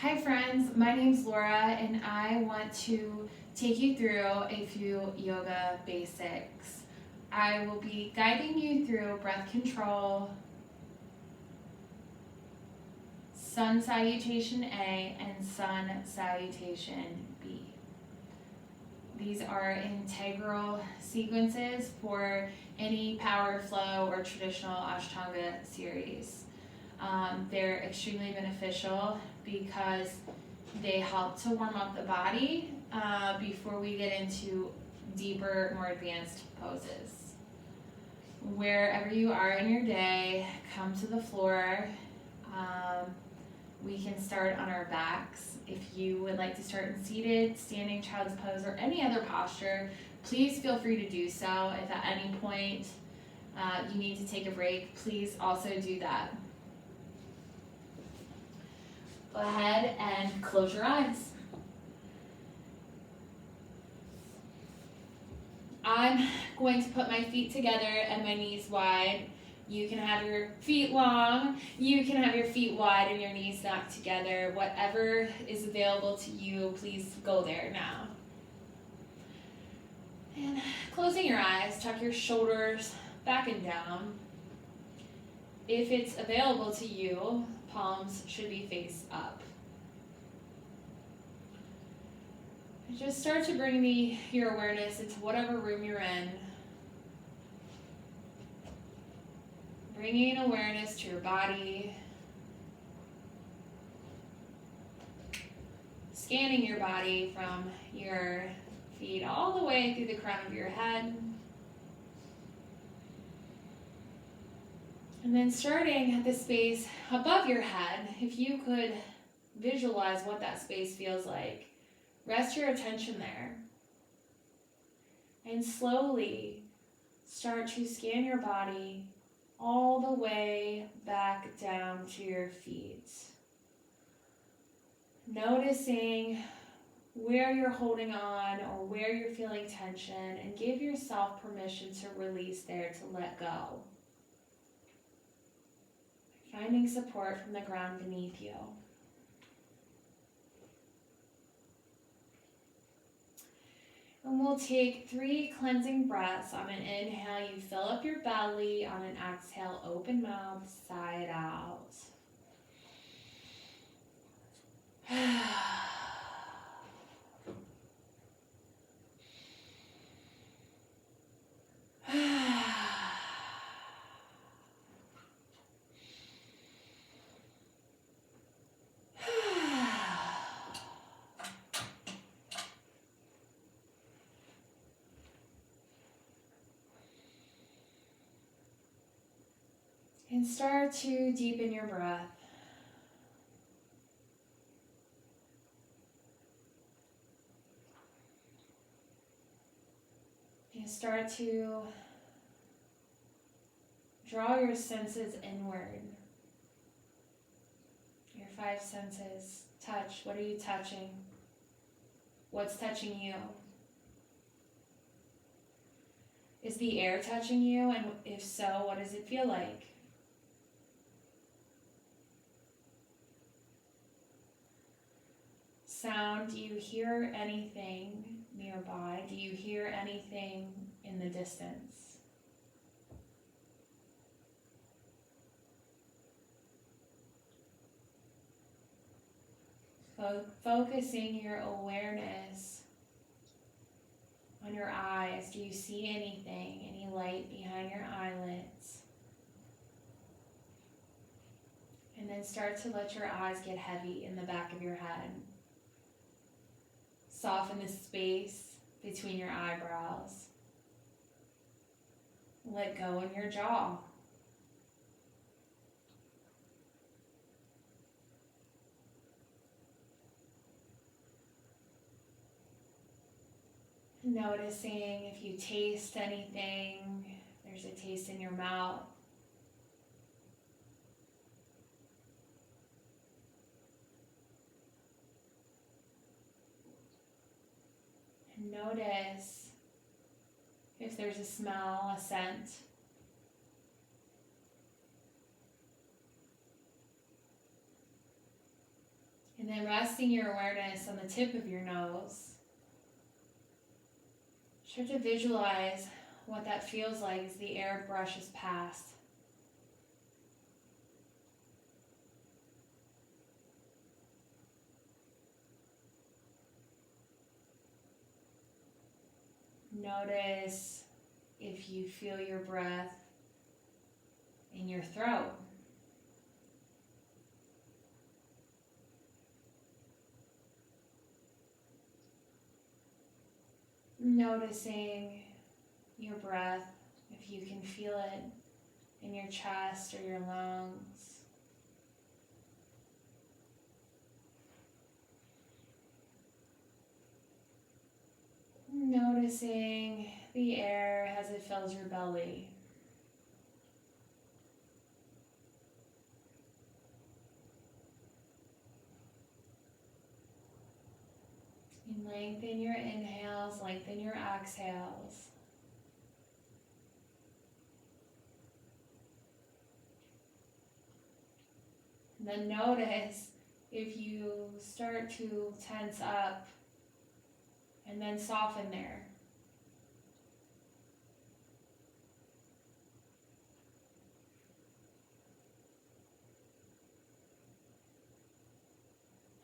Hi friends, my name's Laura and I want to take you through a few yoga basics. I will be guiding you through breath control, sun salutation A, and sun salutation B. These are integral sequences for any power flow or traditional Ashtanga series. They're extremely beneficial because they help to warm up the body before we get into deeper, more advanced poses. Wherever you are in your day, come to the floor. We can start on our backs. If you would like to start in seated, standing child's pose, or any other posture, please feel free to do so. If at any point you need to take a break, please also do that. Go ahead and close your eyes. I'm going to put my feet together and my knees wide. You can have your feet long, you can have your feet wide and your knees knocked together. Whatever is available to you, please go there now. And closing your eyes, tuck your shoulders back and down. If it's available to you, palms should be face up. Just start to bring your awareness into whatever room you're in. Bringing awareness to your body. Scanning your body from your feet all the way through the crown of your head. And then starting at the space above your head, if you could visualize what that space feels like, rest your attention there. And slowly start to scan your body all the way back down to your feet. Noticing where you're holding on or where you're feeling tension, and give yourself permission to release there, to let go. Finding support from the ground beneath you. And we'll take 3 cleansing breaths. On an inhale, you fill up your belly. On an exhale, open mouth, sigh it out. And start to deepen your breath. And start to draw your senses inward. Your 5 senses. Touch. What are you touching? What's touching you? Is the air touching you? And if so, what does it feel like? Sound, do you hear anything nearby? Do you hear anything in the distance? Focusing your awareness on your eyes. Do you see anything? Any light behind your eyelids? And then start to let your eyes get heavy in the back of your head. Soften the space between your eyebrows. Let go in your jaw. Noticing if you taste anything, there's a taste in your mouth. And notice if there's a smell, a scent. And then resting your awareness on the tip of your nose. Start to visualize what that feels like as the air brushes past. Notice if you feel your breath in your throat. Noticing your breath, if you can feel it in your chest or your lungs. Noticing the air as it fills your belly. And lengthen your inhales, lengthen your exhales. And then notice if you start to tense up and then soften there.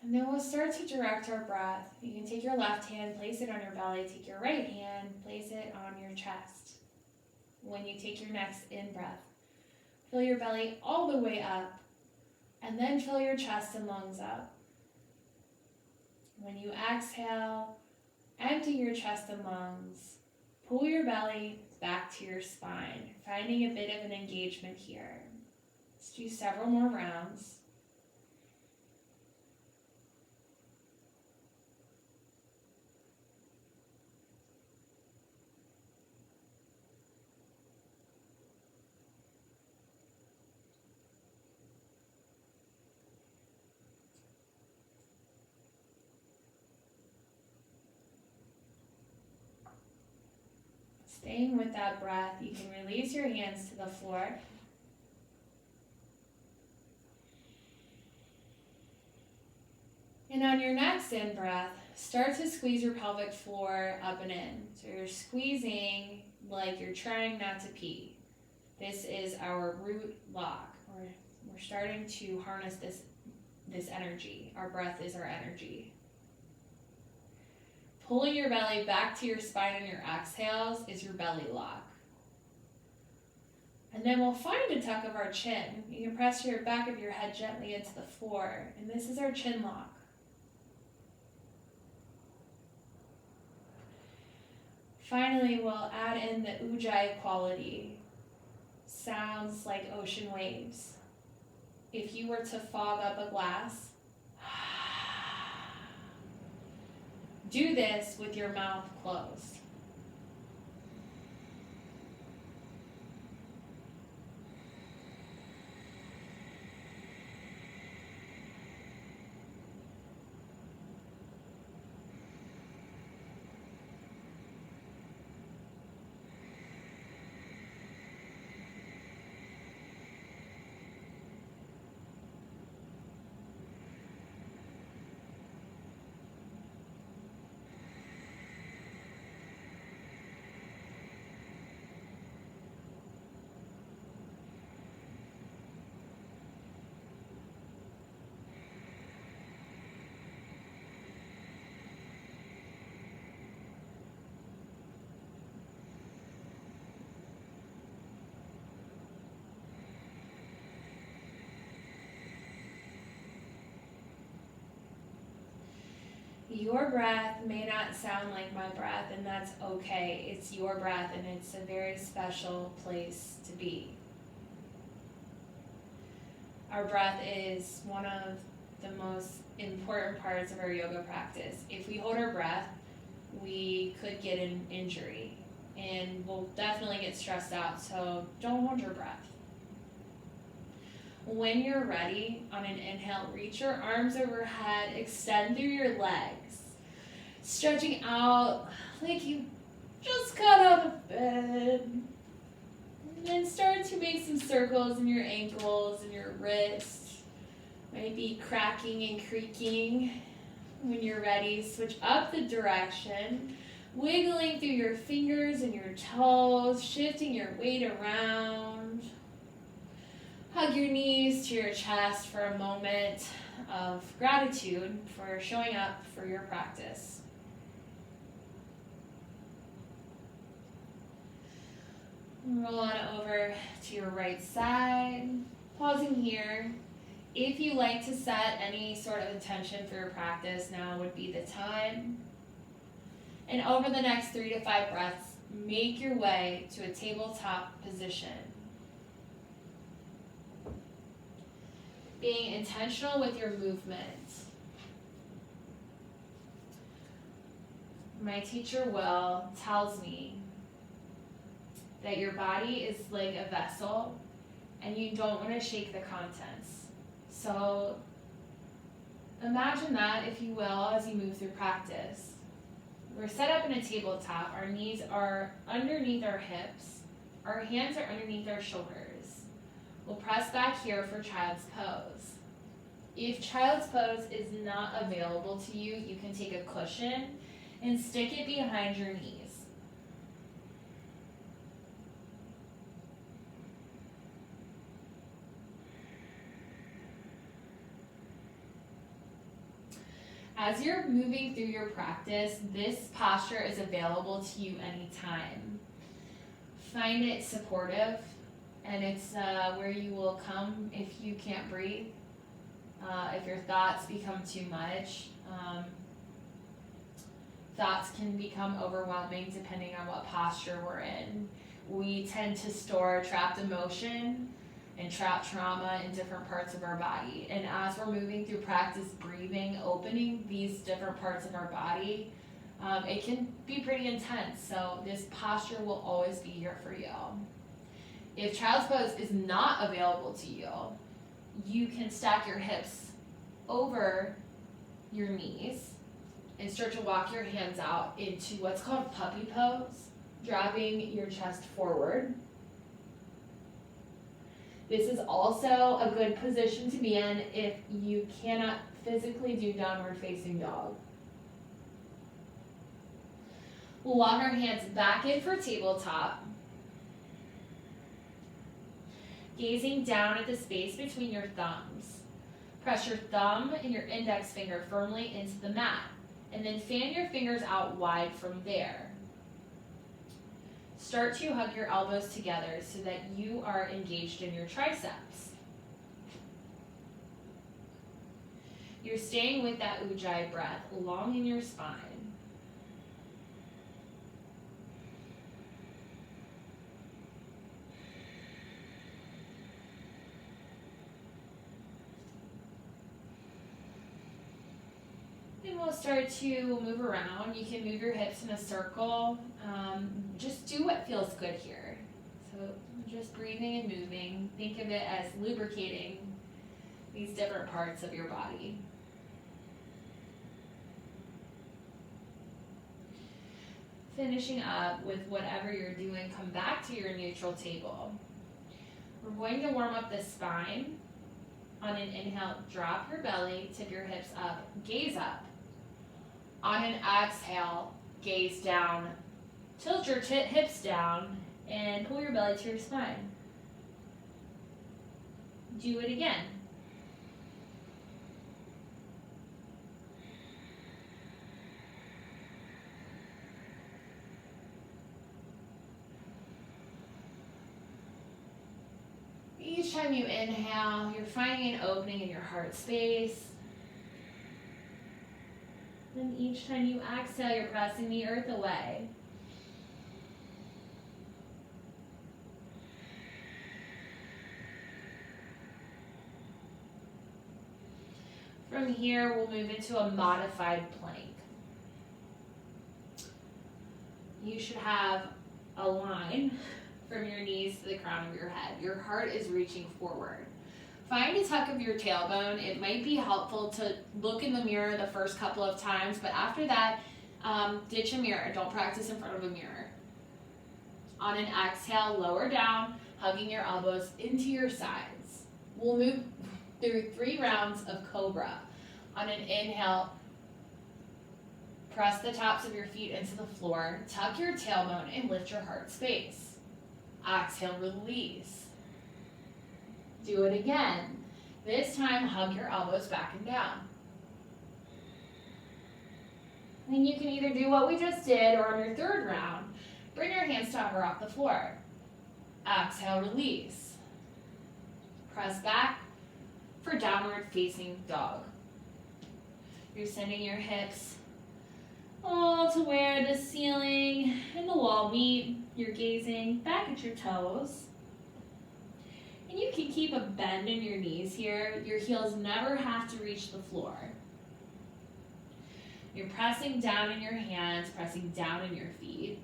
And then we'll start to direct our breath. You can take your left hand, place it on your belly. Take your right hand, place it on your chest. When you take your next in-breath, fill your belly all the way up, and then fill your chest and lungs up. When you exhale, empty your chest and lungs. Pull your belly back to your spine, finding a bit of an engagement here. Let's do several more rounds. Staying with that breath, you can release your hands to the floor. And on your next in-breath, start to squeeze your pelvic floor up and in. So you're squeezing like you're trying not to pee. This is our root lock. We're starting to harness this energy. Our breath is our energy. Pulling your belly back to your spine on your exhales is your belly lock. And then we'll find a tuck of our chin. You can press your back of your head gently into the floor, and this is our chin lock. Finally, we'll add in the ujjayi quality. Sounds like ocean waves. If you were to fog up a glass, do this with your mouth closed. Your breath may not sound like my breath, and that's okay. It's your breath, and it's a very special place to be. Our breath is one of the most important parts of our yoga practice. If we hold our breath, we could get an injury, and we'll definitely get stressed out, so don't hold your breath. When you're ready, on an inhale, reach your arms overhead, extend through your legs, stretching out like you just got out of bed. And then start to make some circles in your ankles and your wrists. Might be cracking and creaking. When you're ready, switch up the direction, wiggling through your fingers and your toes, shifting your weight around. Hug your knees to your chest for a moment of gratitude for showing up for your practice. Roll on over to your right side, pausing here. If you like to set any sort of intention for your practice, now would be the time. And over the next 3 to 5 breaths, make your way to a tabletop position. Being intentional with your movement. My teacher, Will, tells me that your body is like a vessel and you don't want to shake the contents. So imagine that, if you will, as you move through practice. We're set up in a tabletop. Our knees are underneath our hips. Our hands are underneath our shoulders. We'll press back here for child's pose. If child's pose is not available to you, you can take a cushion and stick it behind your knees. As you're moving through your practice, this posture is available to you anytime. Find it supportive, and it's where you will come if you can't breathe, if your thoughts become too much. Thoughts can become overwhelming depending on what posture we're in. We tend to store trapped emotion and trapped trauma in different parts of our body. And as we're moving through practice breathing, opening these different parts of our body, it can be pretty intense. So this posture will always be here for you. If child's pose is not available to you, you can stack your hips over your knees and start to walk your hands out into what's called puppy pose, dropping your chest forward. This is also a good position to be in if you cannot physically do downward facing dog. We'll walk our hands back in for tabletop, gazing down at the space between your thumbs. Press your thumb and your index finger firmly into the mat, and then fan your fingers out wide from there. Start to hug your elbows together so that you are engaged in your triceps. You're staying with that ujjayi breath long in your spine. And we'll start to move around. You can move your hips in a circle. Just do what feels good here. So just breathing and moving. Think of it as lubricating these different parts of your body. Finishing up with whatever you're doing, come back to your neutral table. We're going to warm up the spine. On an inhale, drop your belly, tip your hips up, gaze up. On an exhale, gaze down, tilt your hips down, and pull your belly to your spine. Do it again. Each time you inhale, you're finding an opening in your heart space. And each time you exhale, you're pressing the earth away. From here, we'll move into a modified plank. You should have a line from your knees to the crown of your head. Your heart is reaching forward. Find a tuck of your tailbone. It might be helpful to look in the mirror the first couple of times, but after that, ditch a mirror. Don't practice in front of a mirror. On an exhale, lower down, hugging your elbows into your sides. We'll move through 3 rounds of cobra. On an inhale, press the tops of your feet into the floor, tuck your tailbone, and lift your heart space. Exhale, release. Do it again. This time, hug your elbows back and down. And you can either do what we just did, or on your 3rd round, bring your hands to hover off the floor. Exhale, release. Press back for downward facing dog. You're sending your hips all to where the ceiling and the wall meet. You're gazing back at your toes. And you can keep a bend in your knees here. Your heels never have to reach the floor. You're pressing down in your hands, pressing down in your feet.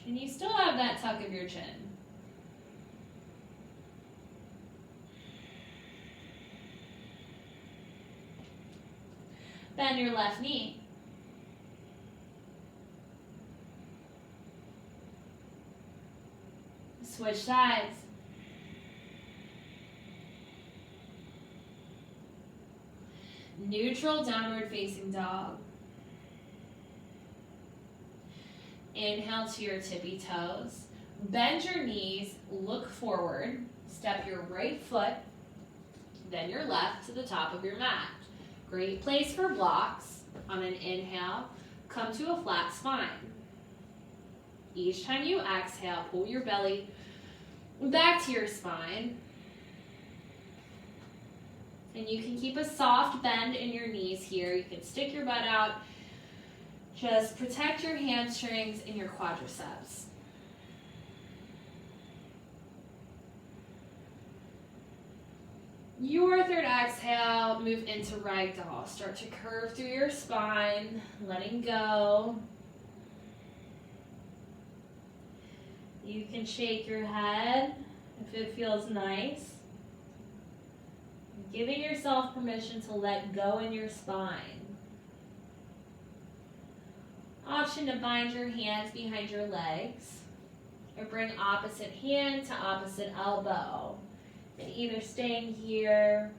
And you still have that tuck of your chin. Bend your left knee. Switch sides. Neutral downward facing dog. Inhale to your tippy toes. Bend your knees, look forward. Step your right foot, then your left to the top of your mat. Great place for blocks. On an inhale, come to a flat spine. Each time you exhale, pull your belly back to your spine. And you can keep a soft bend in your knees here. You can stick your butt out. Just protect your hamstrings and your quadriceps. Your 3rd exhale, move into ragdoll. Start to curve through your spine, letting go. You can shake your head if it feels nice. Giving yourself permission to let go in your spine. Option to bind your hands behind your legs or bring opposite hand to opposite elbow. And either staying here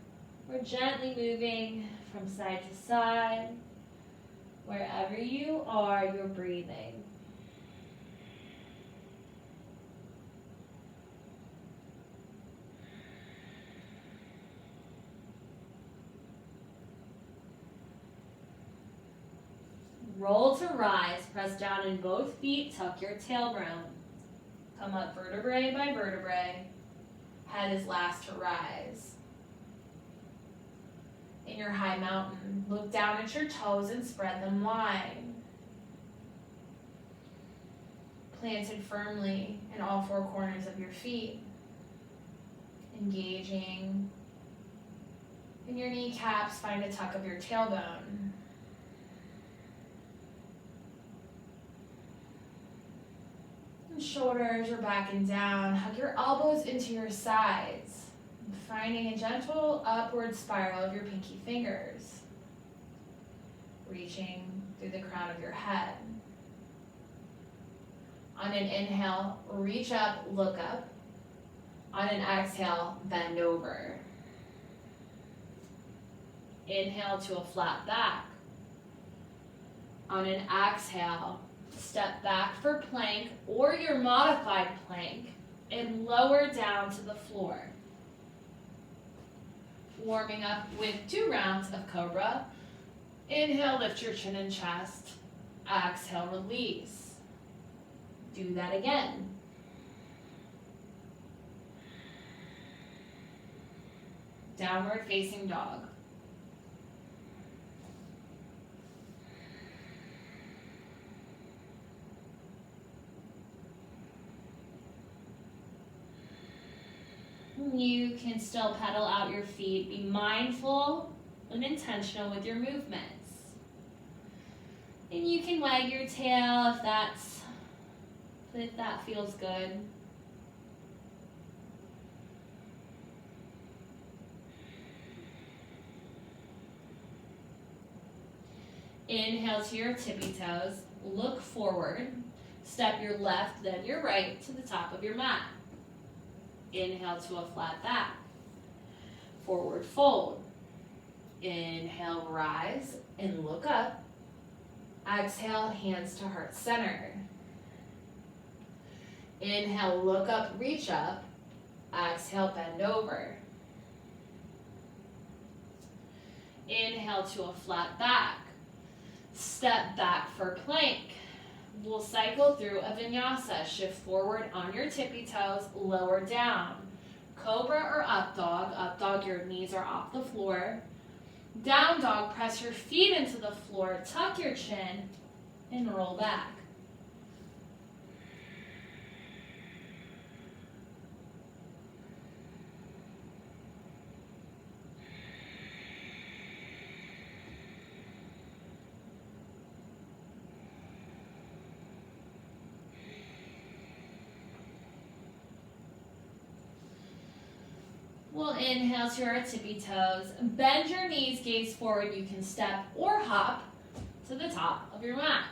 or gently moving from side to side. Wherever you are, you're breathing. Roll to rise, press down in both feet, tuck your tailbone. Come up vertebrae by vertebrae. Head is last to rise. In your high mountain, look down at your toes and spread them wide. Planted firmly in all 4 corners of your feet. Engaging in your kneecaps, find a tuck of your tailbone. Shoulders are back and down. Hug your elbows into your sides, finding a gentle upward spiral of your pinky fingers, reaching through the crown of your head. On an inhale, reach up, look up. On an exhale, bend over. Inhale to a flat back. On an exhale, step back for plank or your modified plank and lower down to the floor. Warming up with 2 rounds of cobra. Inhale, lift your chin and chest. Exhale, release. Do that again. Downward facing dog. You can still pedal out your feet. Be mindful and intentional with your movements. And you can wag your tail if that feels good. Inhale to your tippy toes. Look forward. Step your left, then your right to the top of your mat. Inhale to a flat back. forward fold. Inhale, rise and look up. Exhale, hands to heart center. Inhale, look up, reach up. Exhale, bend over. Inhale to a flat back. Step back for plank. We'll cycle through a vinyasa. Shift forward on your tippy toes, lower down. Cobra or up dog. Up dog, your knees are off the floor. Down dog, press your feet into the floor, tuck your chin, and roll back. We'll inhale to our tippy toes. Bend your knees, gaze forward. You can step or hop to the top of your mat.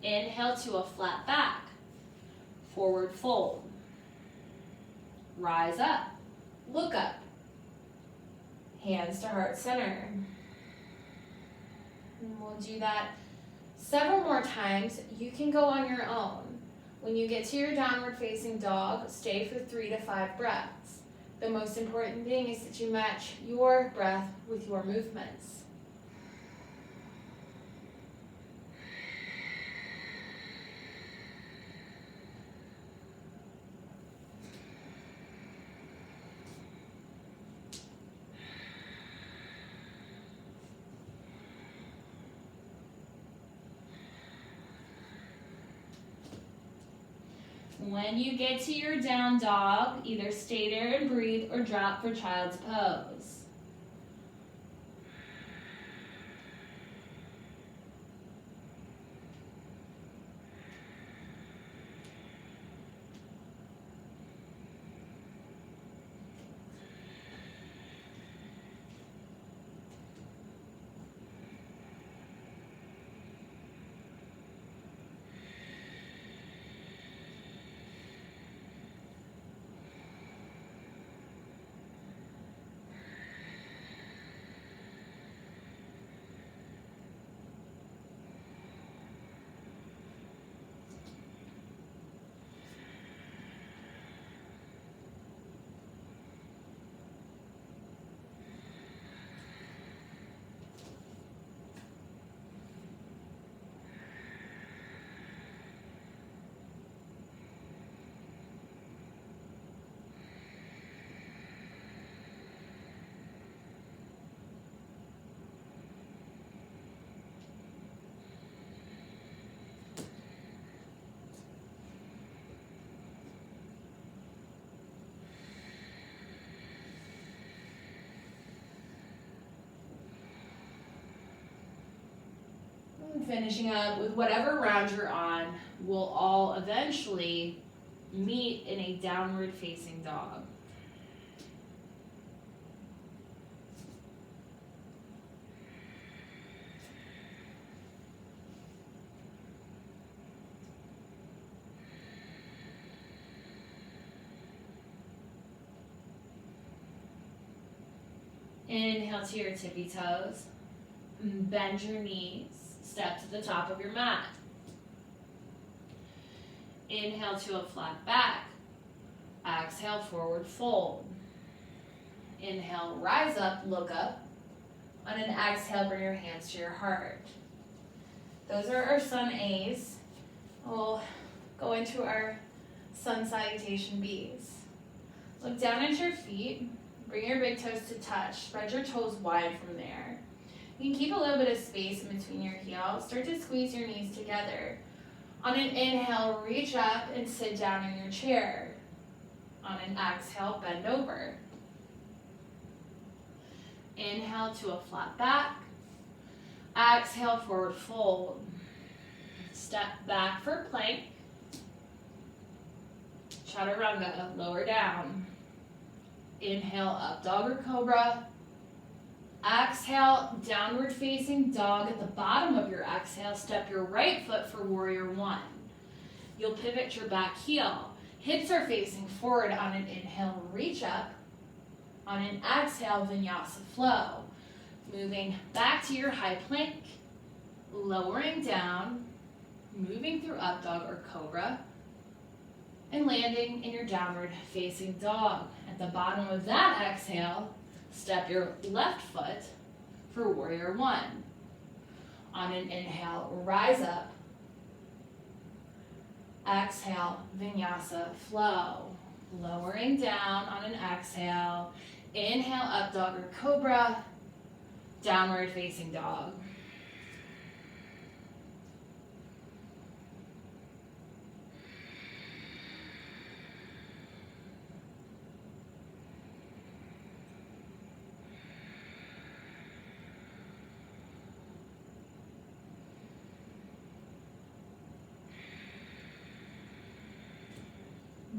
Inhale to a flat back. Forward fold. Rise up. Look up. Hands to heart center. And we'll do that several more times. You can go on your own. When you get to your downward facing dog, stay for 3 to 5 breaths. The most important thing is that you match your breath with your movements. When you get to your down dog, either stay there and breathe or drop for child's pose. Finishing up with whatever round you're on, we'll all eventually meet in a downward facing dog. Inhale to your tippy toes. Bend your knees. Step to the top of your mat. Inhale to a flat back. Exhale, forward fold. Inhale, rise up, look up. On an exhale, bring your hands to your heart. Those are our sun A's. We'll go into our sun salutation B's. Look down at your feet. Bring your big toes to touch. Spread your toes wide from there. You can keep a little bit of space in between your heels. Start to squeeze your knees together. On an inhale, reach up and sit down in your chair. On an exhale, bend over. Inhale to a flat back. Exhale, forward fold. Step back for plank. Chaturanga, lower down. Inhale, up dog or cobra. Exhale, downward facing dog. At the bottom of your exhale, step your right foot for warrior one. You'll pivot your back heel. Hips are facing forward on an inhale, reach up. On an exhale, vinyasa flow. Moving back to your high plank, lowering down, moving through up dog or cobra, and landing in your downward facing dog. At the bottom of that exhale, step your left foot for warrior one. On an inhale, rise up. Exhale, vinyasa flow. Lowering down on an exhale. Inhale, up dog or cobra. Downward facing dog.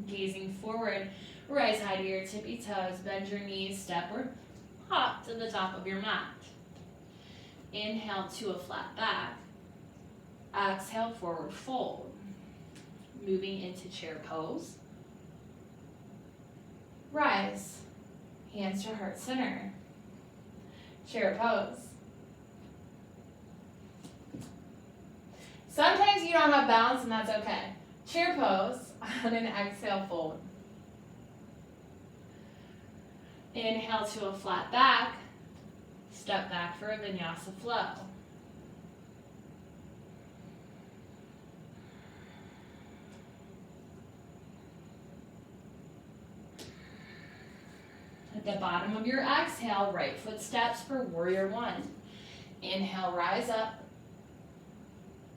Gazing forward, rise high to your tippy toes, bend your knees, step or hop to the top of your mat. Inhale to a flat back. Exhale, forward fold. Moving into chair pose. Rise, hands to heart center. Chair pose. Sometimes you don't have balance and that's okay. Chair pose on an exhale, fold. Inhale to a flat back. Step back for a vinyasa flow. At the bottom of your exhale, right foot steps for warrior one. Inhale, rise up.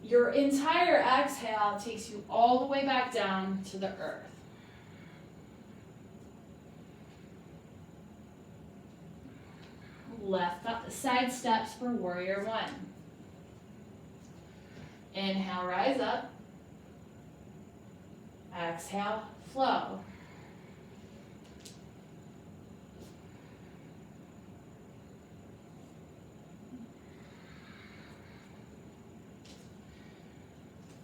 Your entire exhale takes you all the way back down to the earth. Left side steps for warrior one. Inhale, rise up. Exhale, flow.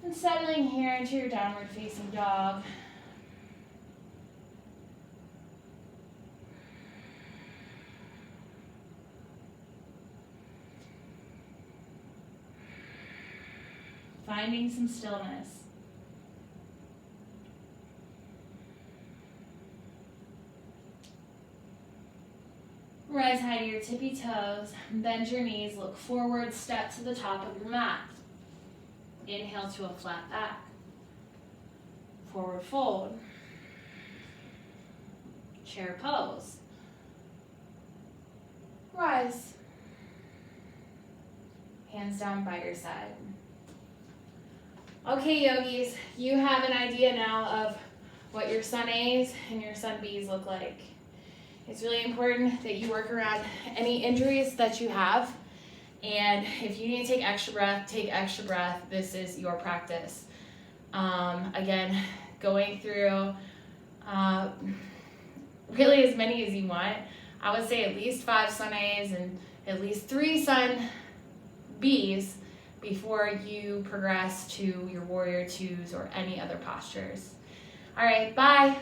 And settling here into your downward facing dog. Finding some stillness. Rise high to your tippy toes, bend your knees, look forward, step to the top of your mat. Inhale to a flat back. Forward fold. Chair pose. Rise. Hands down by your side. Okay, yogis, you have an idea now of what your sun A's and your sun B's look like. It's really important that you work around any injuries that you have. And if you need to take extra breath, take extra breath. This is your practice. Again, going through really as many as you want. I would say at least 5 sun A's and at least 3 sun B's before you progress to your warrior twos or any other postures. All right, bye.